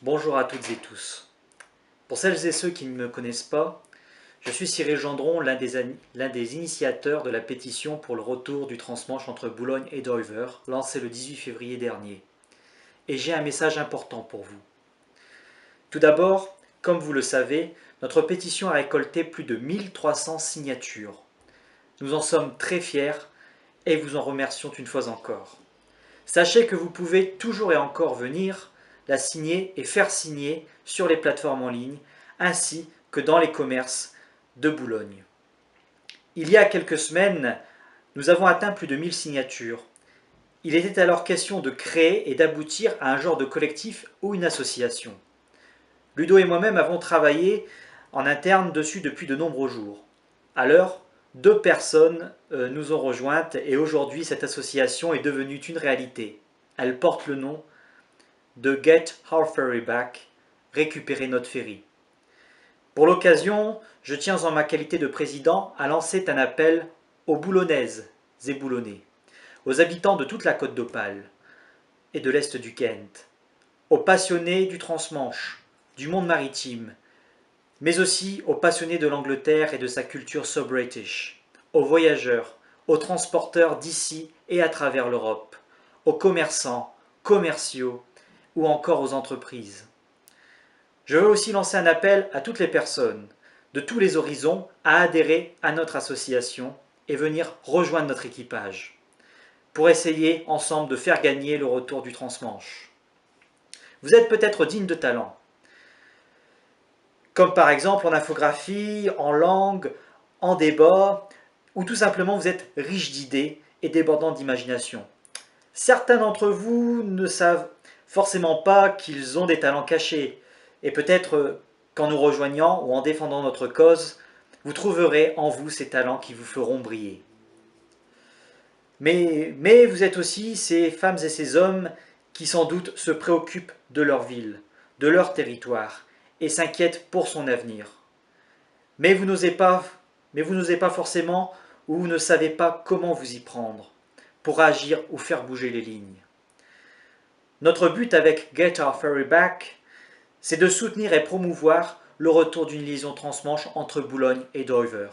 Bonjour à toutes et tous. Pour celles et ceux qui ne me connaissent pas, je suis Cyril Gendron, l'un des initiateurs de la pétition pour le retour du transmanche entre Boulogne et Dover, lancée le 18 février dernier. Et j'ai un message important pour vous. Tout d'abord, comme vous le savez, notre pétition a récolté plus de 1300 signatures. Nous en sommes très fiers et vous en remercions une fois encore. Sachez que vous pouvez toujours et encore venir la signer et faire signer sur les plateformes en ligne, ainsi que dans les commerces de Boulogne. Il y a quelques semaines, nous avons atteint plus de 1000 signatures. Il était alors question de créer et d'aboutir à un genre de collectif ou une association. Ludo et moi-même avons travaillé en interne dessus depuis de nombreux jours. Alors, 2 personnes nous ont rejointes et aujourd'hui cette association est devenue une réalité. Elle porte le nom de Get Our Ferry Back, récupérer notre ferry. Pour l'occasion, je tiens en ma qualité de président à lancer un appel aux Boulonnaises et Boulonnais, aux habitants de toute la côte d'Opale et de l'est du Kent, aux passionnés du transmanche, du monde maritime, mais aussi aux passionnés de l'Angleterre et de sa culture so-british, aux voyageurs, aux transporteurs d'ici et à travers l'Europe, aux commerçants, commerciaux ou encore aux entreprises. Je veux aussi lancer un appel à toutes les personnes, de tous les horizons, à adhérer à notre association et venir rejoindre notre équipage, pour essayer ensemble de faire gagner le retour du transmanche. Vous êtes peut-être digne de talent, comme par exemple en infographie, en langue, en débat, ou tout simplement vous êtes riche d'idées et débordant d'imagination. Certains d'entre vous ne savent forcément pas qu'ils ont des talents cachés, et peut-être qu'en nous rejoignant ou en défendant notre cause, vous trouverez en vous ces talents qui vous feront briller. Mais vous êtes aussi ces femmes et ces hommes qui sans doute se préoccupent de leur ville, de leur territoire, et s'inquiètent pour son avenir. Mais vous n'osez pas, forcément, ou vous ne savez pas comment vous y prendre, pour agir ou faire bouger les lignes. Notre but avec Get Our Ferry Back, c'est de soutenir et promouvoir le retour d'une liaison transmanche entre Boulogne et Dover.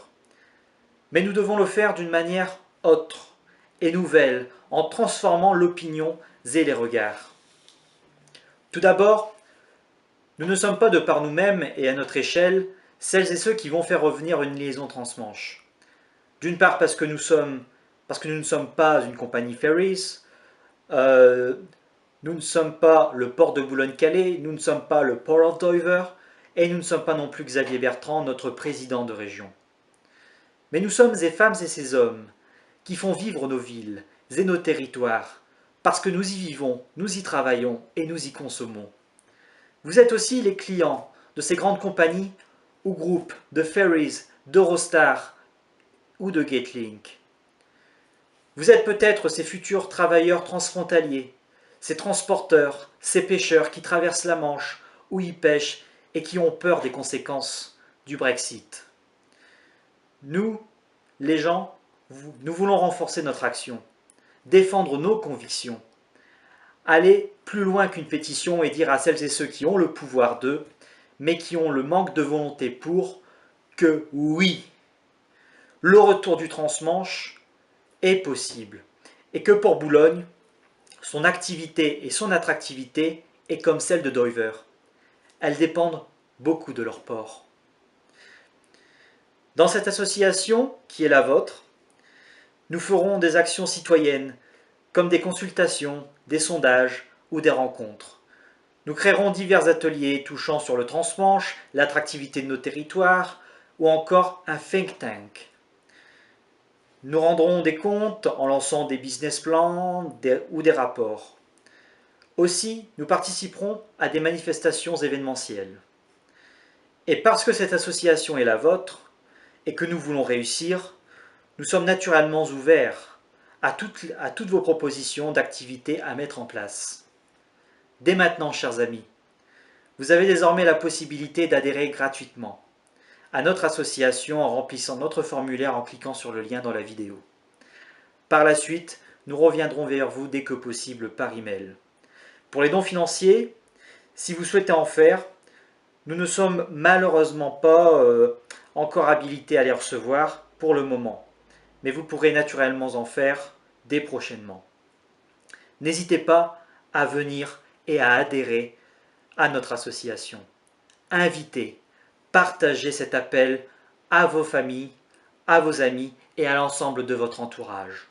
Mais nous devons le faire d'une manière autre et nouvelle, en transformant l'opinion et les regards. Tout d'abord, nous ne sommes pas de par nous-mêmes et à notre échelle celles et ceux qui vont faire revenir une liaison transmanche. D'une part parce que nous ne sommes pas une compagnie ferries, nous ne sommes pas le port de Boulogne-Calais, nous ne sommes pas le Port of Dover, et nous ne sommes pas non plus Xavier Bertrand, notre président de région. Mais nous sommes ces femmes et ces hommes qui font vivre nos villes et nos territoires, parce que nous y vivons, nous y travaillons et nous y consommons. Vous êtes aussi les clients de ces grandes compagnies ou groupes de ferries, d'Eurostar ou de Getlink. Vous êtes peut-être ces futurs travailleurs transfrontaliers, ces transporteurs, ces pêcheurs qui traversent la Manche ou y pêchent et qui ont peur des conséquences du Brexit. Nous, les gens, nous voulons renforcer notre action, défendre nos convictions, aller plus loin qu'une pétition et dire à celles et ceux qui ont le pouvoir d'eux, mais qui ont le manque de volonté pour, que oui, le retour du transmanche est possible et que pour Boulogne, son activité et son attractivité est comme celle de Dover. Elles dépendent beaucoup de leur port. Dans cette association, qui est la vôtre, nous ferons des actions citoyennes, comme des consultations, des sondages ou des rencontres. Nous créerons divers ateliers touchant sur le transmanche, l'attractivité de nos territoires, ou encore un think tank. Nous rendrons des comptes en lançant des business plans ou des rapports. Aussi, nous participerons à des manifestations événementielles. Et parce que cette association est la vôtre, et que nous voulons réussir, nous sommes naturellement ouverts à toutes vos propositions d'activités à mettre en place. Dès maintenant, chers amis, vous avez désormais la possibilité d'adhérer gratuitement à notre association en remplissant notre formulaire en cliquant sur le lien dans la vidéo. Par la suite, nous reviendrons vers vous dès que possible par email. Pour les dons financiers, Si vous souhaitez en faire, nous ne sommes malheureusement pas encore habilités à les recevoir pour le moment, mais vous pourrez naturellement en faire dès prochainement. N'hésitez pas à venir et à adhérer à notre association. Invitez, partagez cet appel à vos familles, à vos amis et à l'ensemble de votre entourage.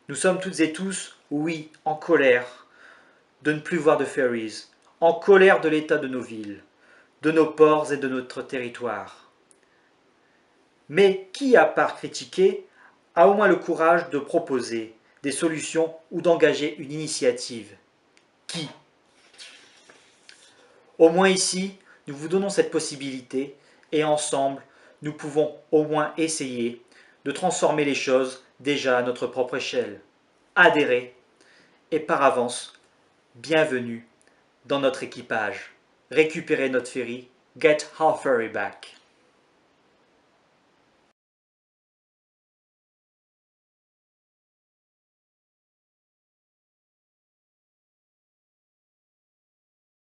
Nous sommes toutes et tous, oui, en colère de ne plus voir de ferries, en colère de l'état de nos villes, de nos ports et de notre territoire. Mais qui, à part critiquer, a au moins le courage de proposer des solutions ou d'engager une initiative? Qui? Au moins ici, nous vous donnons cette possibilité et ensemble, nous pouvons au moins essayer de transformer les choses déjà à notre propre échelle. Adhérez et par avance, bienvenue dans notre équipage. Récupérez notre ferry. Get our ferry back.